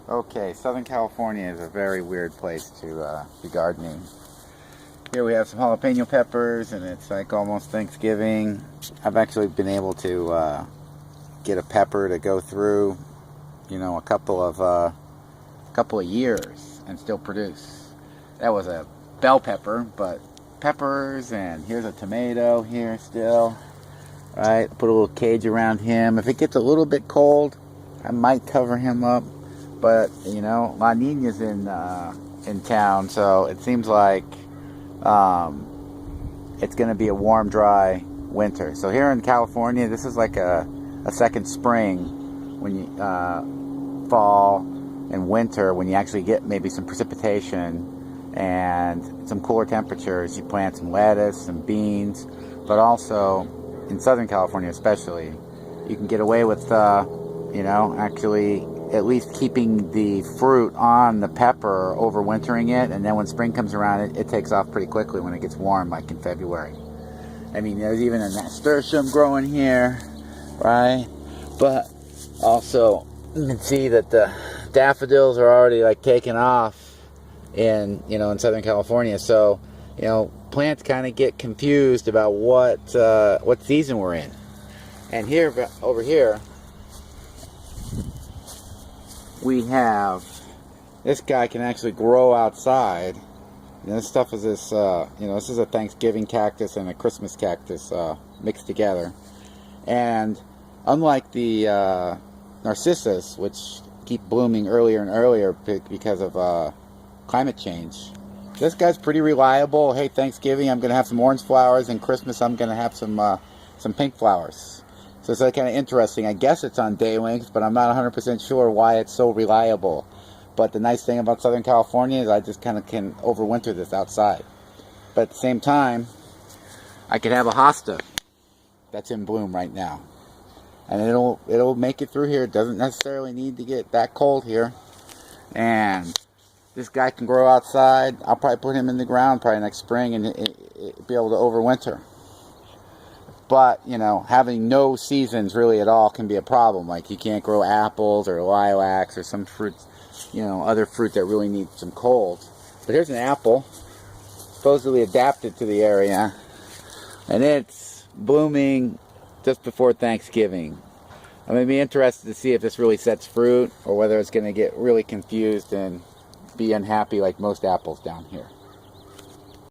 Okay, Southern California is a very weird place to be gardening. Here we have some jalapeno peppers, and it's like almost Thanksgiving. I've actually been able to get a pepper to go through, a couple of years and still produce. That was a bell pepper, but peppers, and here's a tomato here still. Right, put a little cage around him. If it gets a little bit cold, I might cover him up. But La Nina's in town, so it seems like it's going to be a warm, dry winter. So here in California, this is like a second spring when you fall and winter, when you actually get maybe some precipitation and some cooler temperatures. You plant some lettuce, some beans, but also in Southern California especially, you can get away with actually at least keeping the fruit on the pepper, overwintering it, and then when spring comes around, it takes off pretty quickly when it gets warm, like in February. I mean, there's even a nasturtium growing here, right? But also, you can see that the daffodils are already like taking off in Southern California. So, plants kind of get confused about what season we're in. And over here, we have, this guy can actually grow outside. This stuff is this is a Thanksgiving cactus and a Christmas cactus mixed together. And unlike the narcissus, which keep blooming earlier and earlier because of climate change, this guy's pretty reliable. Hey, Thanksgiving, I'm going to have some orange flowers, and Christmas, I'm going to have some pink flowers. So it's kind of interesting. I guess it's on day length, but I'm not 100% sure why it's so reliable. But the nice thing about Southern California is I just kind of can overwinter this outside. But at the same time, I could have a hosta that's in bloom right now, and it'll make it through here. It doesn't necessarily need to get that cold here. And this guy can grow outside. I'll probably put him in the ground probably next spring and be able to overwinter. But, having no seasons really at all can be a problem. Like, you can't grow apples or lilacs or some fruits, other fruit that really needs some cold. But here's an apple, supposedly adapted to the area, and it's blooming just before Thanksgiving. I'm going to be interested to see if this really sets fruit, or whether it's going to get really confused and be unhappy like most apples down here.